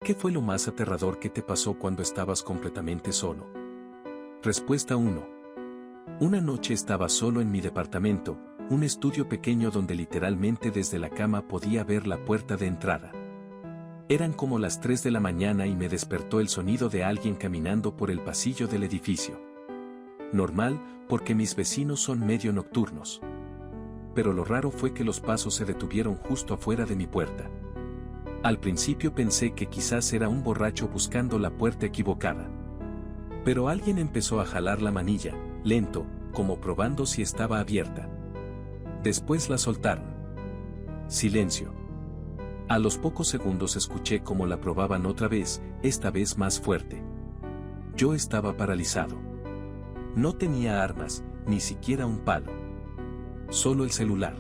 ¿Qué fue lo más aterrador que te pasó cuando estabas completamente solo? Respuesta 1. Una noche estaba solo en mi departamento, un estudio pequeño donde literalmente desde la cama podía ver la puerta de entrada. Eran como las 3 de la mañana y me despertó el sonido de alguien caminando por el pasillo del edificio. Normal, porque mis vecinos son medio nocturnos. Pero lo raro fue que los pasos se detuvieron justo afuera de mi puerta. Al principio pensé que quizás era un borracho buscando la puerta equivocada. Pero alguien empezó a jalar la manilla, lento, como probando si estaba abierta. Después la soltaron. Silencio. A los pocos segundos escuché cómo la probaban otra vez, esta vez más fuerte. Yo estaba paralizado. No tenía armas, ni siquiera un palo. Solo el celular.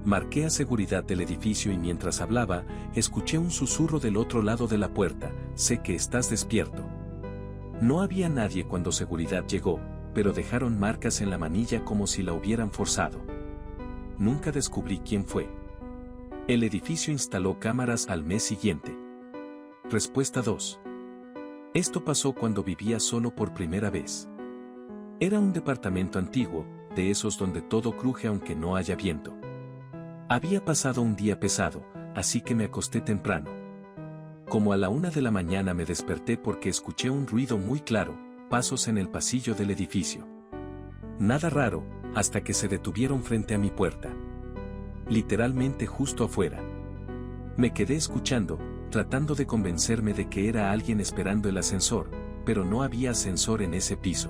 Marqué a seguridad del edificio y mientras hablaba, escuché un susurro del otro lado de la puerta: sé que estás despierto. No había nadie cuando seguridad llegó, pero dejaron marcas en la manilla como si la hubieran forzado. Nunca descubrí quién fue. El edificio instaló cámaras al mes siguiente. Respuesta 2. Esto pasó cuando vivía solo por primera vez. Era un departamento antiguo, de esos donde todo cruje aunque no haya viento. Había pasado un día pesado, así que me acosté temprano. Como a la 1 de la mañana me desperté porque escuché un ruido muy claro, pasos en el pasillo del edificio. Nada raro, hasta que se detuvieron frente a mi puerta. Literalmente justo afuera. Me quedé escuchando, tratando de convencerme de que era alguien esperando el ascensor, pero no había ascensor en ese piso.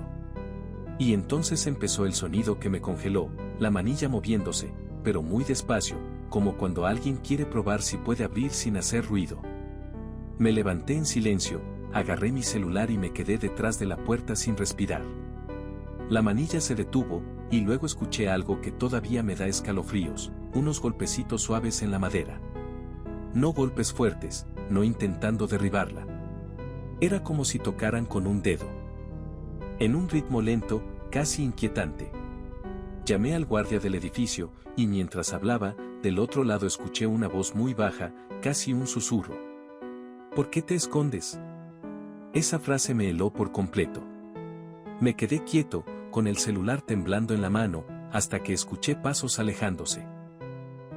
Y entonces empezó el sonido que me congeló, la manilla moviéndose, pero muy despacio, como cuando alguien quiere probar si puede abrir sin hacer ruido. Me levanté en silencio, agarré mi celular y me quedé detrás de la puerta sin respirar. La manilla se detuvo, y luego escuché algo que todavía me da escalofríos, unos golpecitos suaves en la madera. No golpes fuertes, no intentando derribarla. Era como si tocaran con un dedo. En un ritmo lento, casi inquietante. Llamé al guardia del edificio, y mientras hablaba, del otro lado escuché una voz muy baja, casi un susurro. ¿Por qué te escondes? Esa frase me heló por completo. Me quedé quieto, con el celular temblando en la mano, hasta que escuché pasos alejándose.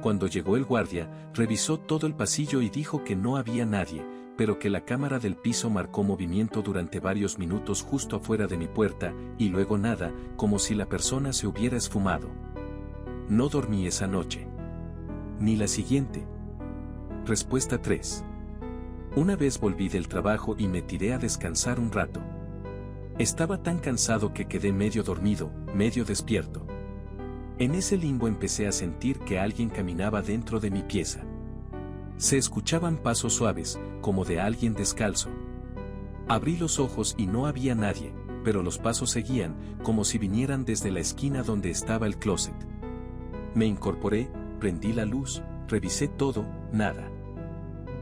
Cuando llegó el guardia, revisó todo el pasillo y dijo que no había nadie, pero que la cámara del piso marcó movimiento durante varios minutos justo afuera de mi puerta, y luego nada, como si la persona se hubiera esfumado. No dormí esa noche. Ni la siguiente. Respuesta 3. Una vez volví del trabajo y me tiré a descansar un rato. Estaba tan cansado que quedé medio dormido, medio despierto. En ese limbo empecé a sentir que alguien caminaba dentro de mi pieza. Se escuchaban pasos suaves, como de alguien descalzo. Abrí los ojos y no había nadie, pero los pasos seguían, como si vinieran desde la esquina donde estaba el closet. Me incorporé, prendí la luz, revisé todo, nada.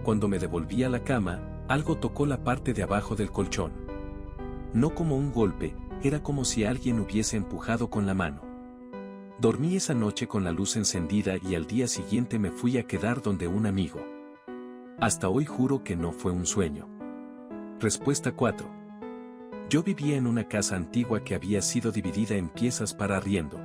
Cuando me devolví a la cama, algo tocó la parte de abajo del colchón. No como un golpe, era como si alguien hubiese empujado con la mano. Dormí esa noche con la luz encendida y al día siguiente me fui a quedar donde un amigo. Hasta hoy juro que no fue un sueño. Respuesta 4. Yo vivía en una casa antigua que había sido dividida en piezas para arriendo.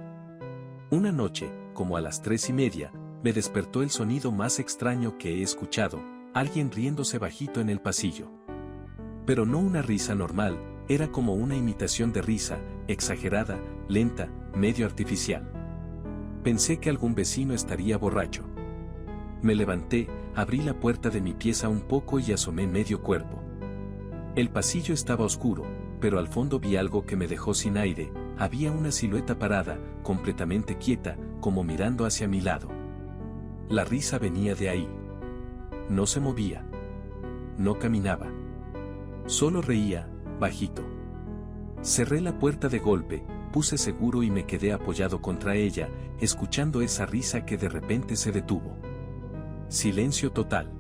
Una noche, como a las 3:30, me despertó el sonido más extraño que he escuchado, alguien riéndose bajito en el pasillo. Pero no una risa normal, era como una imitación de risa, exagerada, lenta, medio artificial. Pensé que algún vecino estaría borracho. Me levanté, abrí la puerta de mi pieza un poco y asomé medio cuerpo. El pasillo estaba oscuro, pero al fondo vi algo que me dejó sin aire, había una silueta parada, completamente quieta, como mirando hacia mi lado. La risa venía de ahí. No se movía. No caminaba. Solo reía, bajito. Cerré la puerta de golpe, puse seguro y me quedé apoyado contra ella, escuchando esa risa que de repente se detuvo. Silencio total.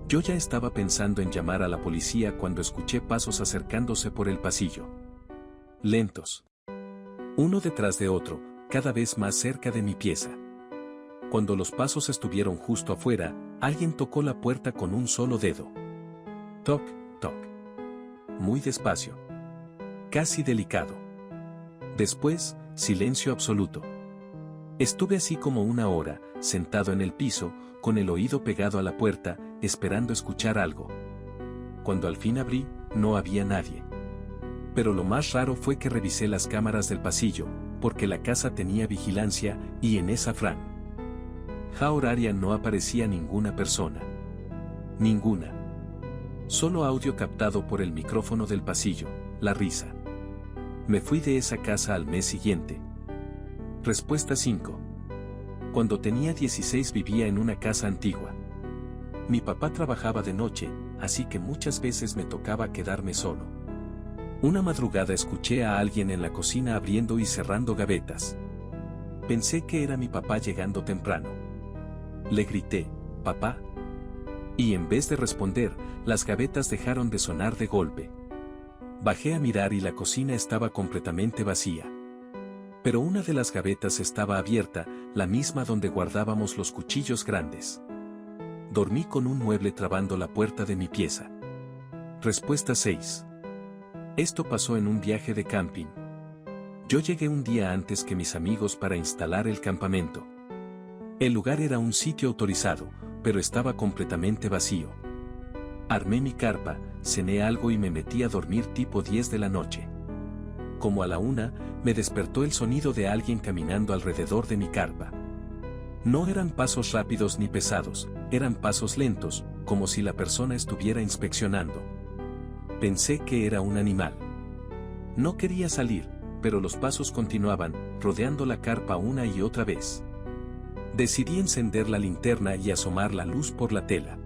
Yo ya estaba pensando en llamar a la policía cuando escuché pasos acercándose por el pasillo. Lentos. Uno detrás de otro, cada vez más cerca de mi pieza. Cuando los pasos estuvieron justo afuera, alguien tocó la puerta con un solo dedo. Toc, toc. Muy despacio. Casi delicado. Después, silencio absoluto. Estuve así como una hora, sentado en el piso, con el oído pegado a la puerta, esperando escuchar algo. Cuando al fin abrí, no había nadie. Pero lo más raro fue que revisé las cámaras del pasillo, porque la casa tenía vigilancia, y en esa franja horaria no aparecía ninguna persona. Ninguna. Solo audio captado por el micrófono del pasillo, la risa. Me fui de esa casa al mes siguiente. Respuesta 5. Cuando tenía 16 vivía en una casa antigua. Mi papá trabajaba de noche, así que muchas veces me tocaba quedarme solo. Una madrugada escuché a alguien en la cocina abriendo y cerrando gavetas. Pensé que era mi papá llegando temprano. Le grité, «¿Papá?». Y en vez de responder, las gavetas dejaron de sonar de golpe. Bajé a mirar y la cocina estaba completamente vacía. Pero una de las gavetas estaba abierta, la misma donde guardábamos los cuchillos grandes. Dormí con un mueble trabando la puerta de mi pieza. Respuesta 6. Esto pasó en un viaje de camping. Yo llegué un día antes que mis amigos para instalar el campamento. El lugar era un sitio autorizado, pero estaba completamente vacío. Armé mi carpa, cené algo y me metí a dormir tipo 10 de la noche. Como a la 1, me despertó el sonido de alguien caminando alrededor de mi carpa. No eran pasos rápidos ni pesados, eran pasos lentos, como si la persona estuviera inspeccionando. Pensé que era un animal. No quería salir, pero los pasos continuaban, rodeando la carpa una y otra vez. Decidí encender la linterna y asomar la luz por la tela.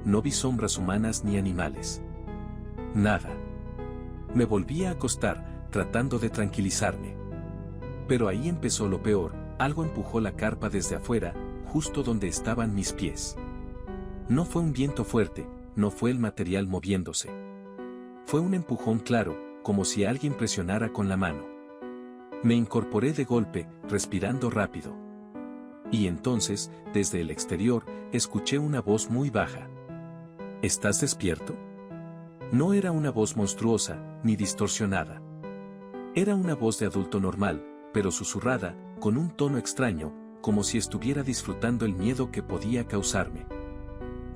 No vi sombras humanas ni animales. Nada. Me volví a acostar, tratando de tranquilizarme. Pero ahí empezó lo peor, algo empujó la carpa desde afuera, justo donde estaban mis pies. No fue un viento fuerte, no fue el material moviéndose. Fue un empujón claro, como si alguien presionara con la mano. Me incorporé de golpe, respirando rápido. Y entonces, desde el exterior, escuché una voz muy baja. ¿Estás despierto? No era una voz monstruosa, ni distorsionada. Era una voz de adulto normal, pero susurrada, con un tono extraño, como si estuviera disfrutando el miedo que podía causarme.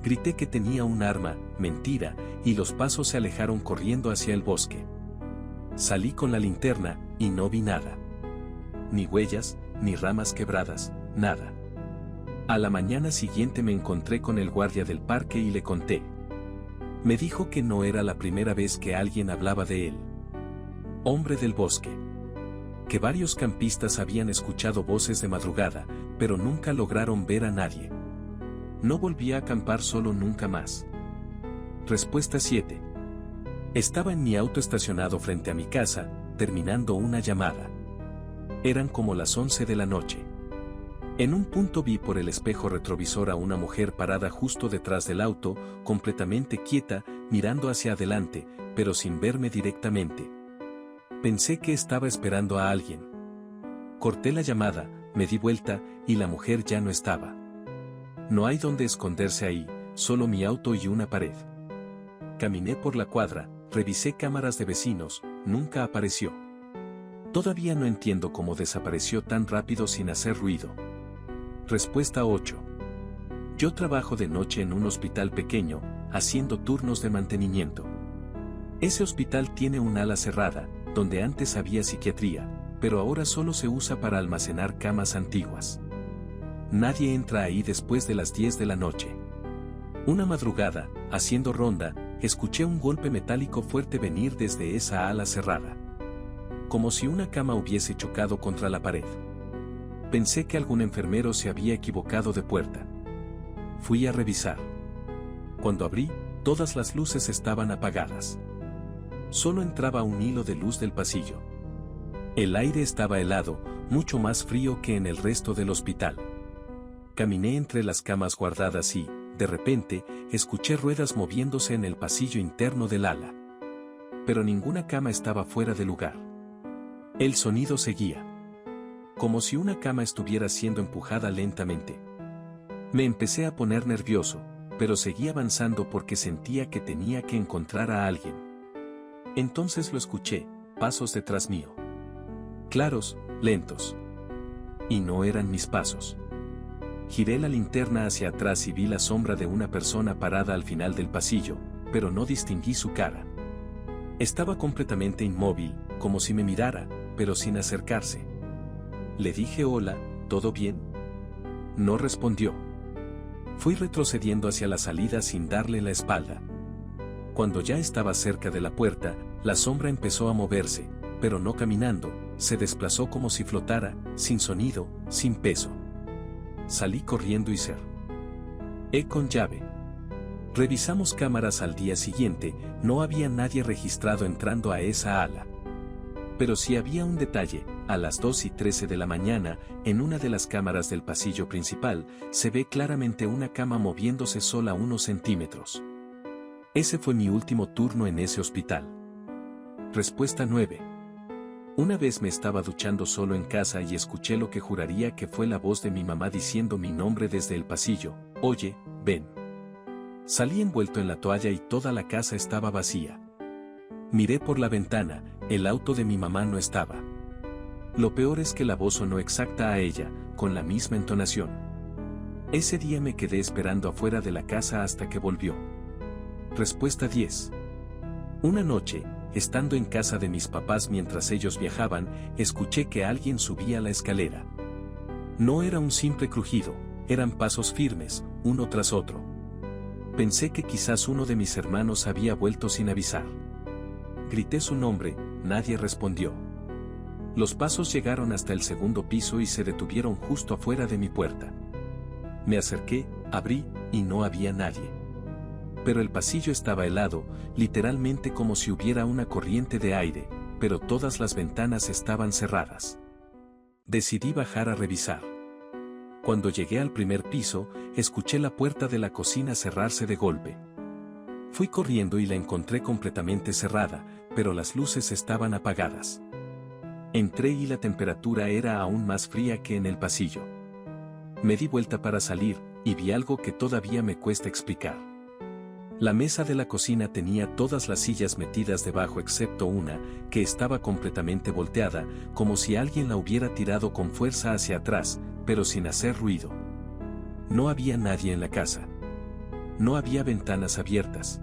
Grité que tenía un arma, mentira, y los pasos se alejaron corriendo hacia el bosque. Salí con la linterna, y no vi nada. Ni huellas, ni ramas quebradas, nada. A la mañana siguiente me encontré con el guardia del parque y le conté. Me dijo que no era la primera vez que alguien hablaba de él. Hombre del bosque. Que varios campistas habían escuchado voces de madrugada, pero nunca lograron ver a nadie. No volví a acampar solo nunca más. Respuesta 7. Estaba en mi auto estacionado frente a mi casa, terminando una llamada. Eran como las 11 de la noche. En un punto vi por el espejo retrovisor a una mujer parada justo detrás del auto, completamente quieta, mirando hacia adelante, pero sin verme directamente. Pensé que estaba esperando a alguien. Corté la llamada, me di vuelta, y la mujer ya no estaba. No hay donde esconderse ahí, solo mi auto y una pared. Caminé por la cuadra, revisé cámaras de vecinos, nunca apareció. Todavía no entiendo cómo desapareció tan rápido sin hacer ruido. Respuesta 8. Yo trabajo de noche en un hospital pequeño, haciendo turnos de mantenimiento. Ese hospital tiene un ala cerrada, donde antes había psiquiatría, pero ahora solo se usa para almacenar camas antiguas. Nadie entra ahí después de las 10 de la noche. Una madrugada, haciendo ronda, escuché un golpe metálico fuerte venir desde esa ala cerrada. Como si una cama hubiese chocado contra la pared. Pensé que algún enfermero se había equivocado de puerta. Fui a revisar. Cuando abrí, todas las luces estaban apagadas. Solo entraba un hilo de luz del pasillo. El aire estaba helado, mucho más frío que en el resto del hospital. Caminé entre las camas guardadas y, de repente, escuché ruedas moviéndose en el pasillo interno del ala. Pero ninguna cama estaba fuera de lugar. El sonido seguía. Como si una cama estuviera siendo empujada lentamente. Me empecé a poner nervioso, pero seguí avanzando porque sentía que tenía que encontrar a alguien. Entonces lo escuché, pasos detrás mío. Claros, lentos. Y no eran mis pasos. Giré la linterna hacia atrás y vi la sombra de una persona parada al final del pasillo, pero no distinguí su cara. Estaba completamente inmóvil, como si me mirara, pero sin acercarse. Le dije hola, ¿todo bien? No respondió. Fui retrocediendo hacia la salida sin darle la espalda. Cuando ya estaba cerca de la puerta, la sombra empezó a moverse, pero no caminando, se desplazó como si flotara, sin sonido, sin peso. Salí corriendo y cerré con llave. Revisamos cámaras al día siguiente, no había nadie registrado entrando a esa ala. Pero sí había un detalle, a las 2:13 de la mañana, en una de las cámaras del pasillo principal, se ve claramente una cama moviéndose sola unos centímetros. Ese fue mi último turno en ese hospital. Respuesta 9. Una vez me estaba duchando solo en casa y escuché lo que juraría que fue la voz de mi mamá diciendo mi nombre desde el pasillo, oye, ven. Salí envuelto en la toalla y toda la casa estaba vacía. Miré por la ventana, el auto de mi mamá no estaba. Lo peor es que la voz sonó exacta a ella, con la misma entonación. Ese día me quedé esperando afuera de la casa hasta que volvió. Respuesta 10. Una noche, estando en casa de mis papás mientras ellos viajaban, escuché que alguien subía la escalera. No era un simple crujido, eran pasos firmes, uno tras otro. Pensé que quizás uno de mis hermanos había vuelto sin avisar. Grité su nombre, nadie respondió. Los pasos llegaron hasta el segundo piso y se detuvieron justo afuera de mi puerta. Me acerqué, abrí, y no había nadie. Pero el pasillo estaba helado, literalmente como si hubiera una corriente de aire, pero todas las ventanas estaban cerradas. Decidí bajar a revisar. Cuando llegué al primer piso, escuché la puerta de la cocina cerrarse de golpe. Fui corriendo y la encontré completamente cerrada, pero las luces estaban apagadas. Entré y la temperatura era aún más fría que en el pasillo. Me di vuelta para salir, y vi algo que todavía me cuesta explicar. La mesa de la cocina tenía todas las sillas metidas debajo excepto una, que estaba completamente volteada, como si alguien la hubiera tirado con fuerza hacia atrás, pero sin hacer ruido. No había nadie en la casa. No había ventanas abiertas.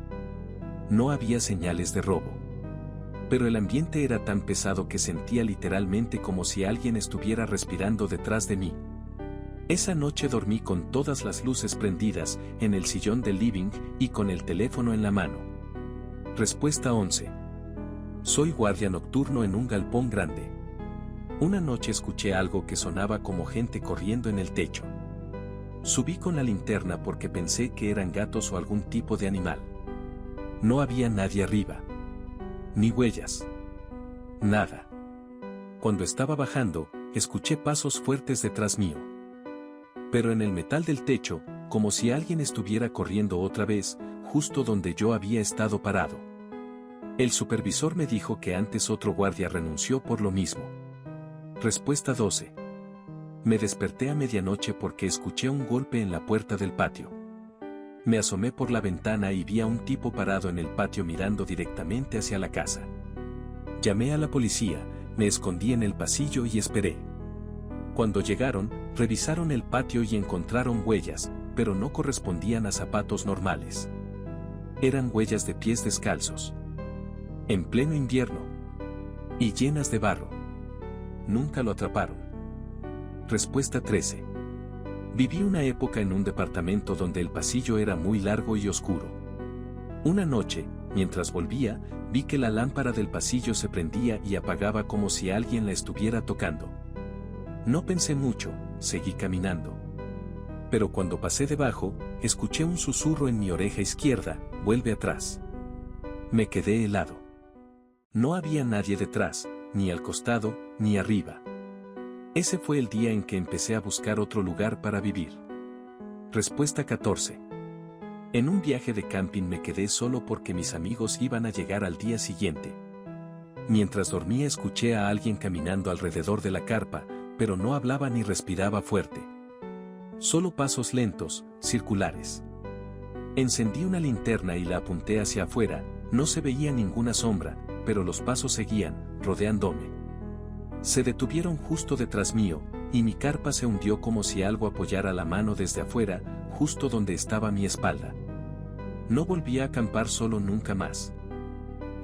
No había señales de robo. Pero el ambiente era tan pesado que sentía literalmente como si alguien estuviera respirando detrás de mí. Esa noche dormí con todas las luces prendidas, en el sillón del living, y con el teléfono en la mano. Respuesta 11. Soy guardia nocturno en un galpón grande. Una noche escuché algo que sonaba como gente corriendo en el techo. Subí con la linterna porque pensé que eran gatos o algún tipo de animal. No había nadie arriba. Ni huellas. Nada. Cuando estaba bajando, escuché pasos fuertes detrás mío. Pero en el metal del techo, como si alguien estuviera corriendo otra vez, justo donde yo había estado parado. El supervisor me dijo que antes otro guardia renunció por lo mismo. Respuesta 12. Me desperté a medianoche porque escuché un golpe en la puerta del patio. Me asomé por la ventana y vi a un tipo parado en el patio mirando directamente hacia la casa. Llamé a la policía, me escondí en el pasillo y esperé. Cuando llegaron, revisaron el patio y encontraron huellas, pero no correspondían a zapatos normales. Eran huellas de pies descalzos. En pleno invierno. Y llenas de barro. Nunca lo atraparon. Respuesta 13. Viví una época en un departamento donde el pasillo era muy largo y oscuro. Una noche, mientras volvía, vi que la lámpara del pasillo se prendía y apagaba como si alguien la estuviera tocando. No pensé mucho, seguí caminando. Pero cuando pasé debajo, escuché un susurro en mi oreja izquierda, vuelve atrás. Me quedé helado. No había nadie detrás, ni al costado, ni arriba. Ese fue el día en que empecé a buscar otro lugar para vivir. Respuesta 14. En un viaje de camping me quedé solo porque mis amigos iban a llegar al día siguiente. Mientras dormía escuché a alguien caminando alrededor de la carpa, pero no hablaba ni respiraba fuerte. Solo pasos lentos, circulares. Encendí una linterna y la apunté hacia afuera, no se veía ninguna sombra, pero los pasos seguían, rodeándome. Se detuvieron justo detrás mío, y mi carpa se hundió como si algo apoyara la mano desde afuera, justo donde estaba mi espalda. No volví a acampar solo nunca más.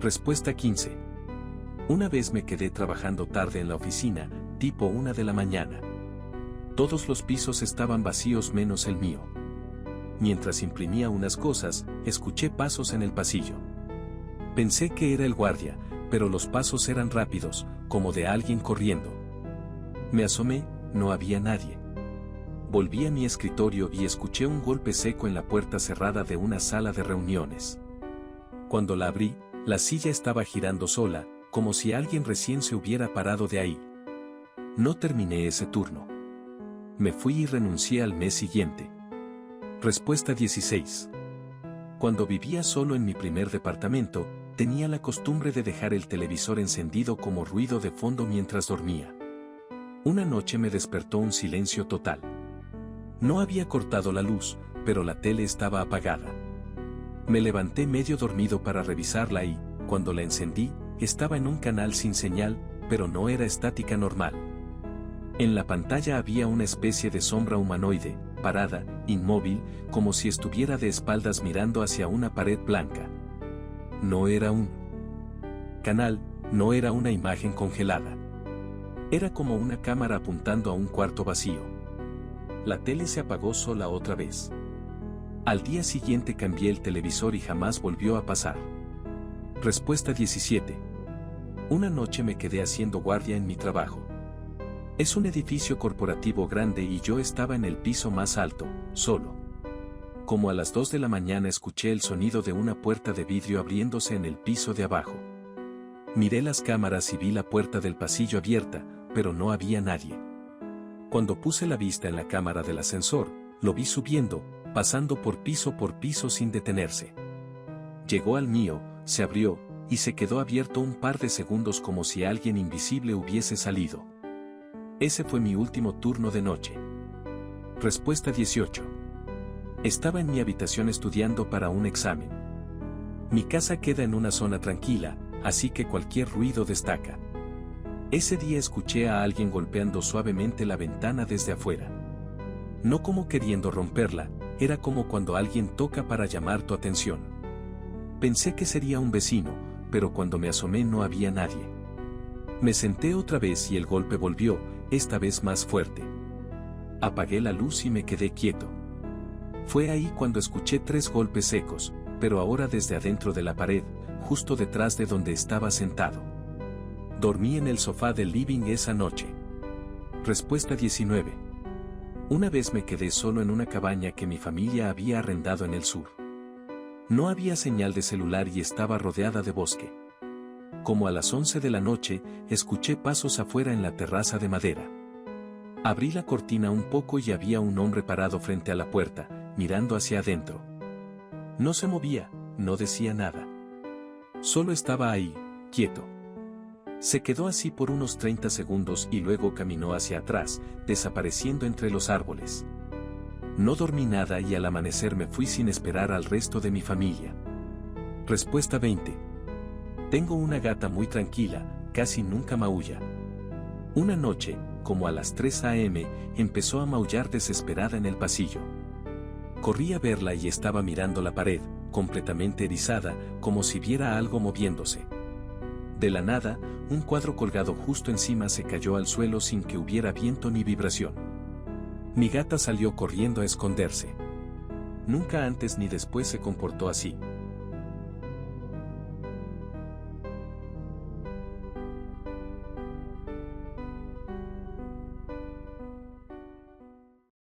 Respuesta 15. Una vez me quedé trabajando tarde en la oficina, tipo 1 de la mañana. Todos los pisos estaban vacíos menos el mío. Mientras imprimía unas cosas, escuché pasos en el pasillo. Pensé que era el guardia, pero los pasos eran rápidos, como de alguien corriendo. Me asomé, no había nadie. Volví a mi escritorio y escuché un golpe seco en la puerta cerrada de una sala de reuniones. Cuando la abrí, la silla estaba girando sola, como si alguien recién se hubiera parado de ahí. No terminé ese turno. Me fui y renuncié al mes siguiente. Respuesta 16. Cuando vivía solo en mi primer departamento, tenía la costumbre de dejar el televisor encendido como ruido de fondo mientras dormía. Una noche me despertó un silencio total. No había cortado la luz, pero la tele estaba apagada. Me levanté medio dormido para revisarla y, cuando la encendí, estaba en un canal sin señal, pero no era estática normal. En la pantalla había una especie de sombra humanoide, parada, inmóvil, como si estuviera de espaldas mirando hacia una pared blanca. No era un canal, no era una imagen congelada. Era como una cámara apuntando a un cuarto vacío. La tele se apagó sola otra vez. Al día siguiente cambié el televisor y jamás volvió a pasar. Respuesta 17. Una noche me quedé haciendo guardia en mi trabajo. Es un edificio corporativo grande y yo estaba en el piso más alto, solo. Como a las 2 de la mañana escuché el sonido de una puerta de vidrio abriéndose en el piso de abajo. Miré las cámaras y vi la puerta del pasillo abierta, pero no había nadie. Cuando puse la vista en la cámara del ascensor, lo vi subiendo, pasando por piso sin detenerse. Llegó al mío, se abrió, y se quedó abierto un par de segundos como si alguien invisible hubiese salido. Ese fue mi último turno de noche. Respuesta 18. Estaba en mi habitación estudiando para un examen. Mi casa queda en una zona tranquila, así que cualquier ruido destaca. Ese día escuché a alguien golpeando suavemente la ventana desde afuera. No como queriendo romperla, era como cuando alguien toca para llamar tu atención. Pensé que sería un vecino, pero cuando me asomé no había nadie. Me senté otra vez y el golpe volvió, esta vez más fuerte. Apagué la luz y me quedé quieto. Fue ahí cuando escuché 3 golpes secos, pero ahora desde adentro de la pared, justo detrás de donde estaba sentado. Dormí en el sofá del living esa noche. Respuesta 19. Una vez me quedé solo en una cabaña que mi familia había arrendado en el sur. No había señal de celular y estaba rodeada de bosque. Como a las 11 de la noche, escuché pasos afuera en la terraza de madera. Abrí la cortina un poco y había un hombre parado frente a la puerta, mirando hacia adentro. No se movía, no decía nada. Solo estaba ahí, quieto. Se quedó así por unos 30 segundos y luego caminó hacia atrás, desapareciendo entre los árboles. No dormí nada y al amanecer me fui sin esperar al resto de mi familia. Respuesta 20. Tengo una gata muy tranquila, casi nunca maulla. Una noche, como a las 3 a.m., empezó a maullar desesperada en el pasillo. Corrí a verla y estaba mirando la pared, completamente erizada, como si viera algo moviéndose. De la nada, un cuadro colgado justo encima se cayó al suelo sin que hubiera viento ni vibración. Mi gata salió corriendo a esconderse. Nunca antes ni después se comportó así.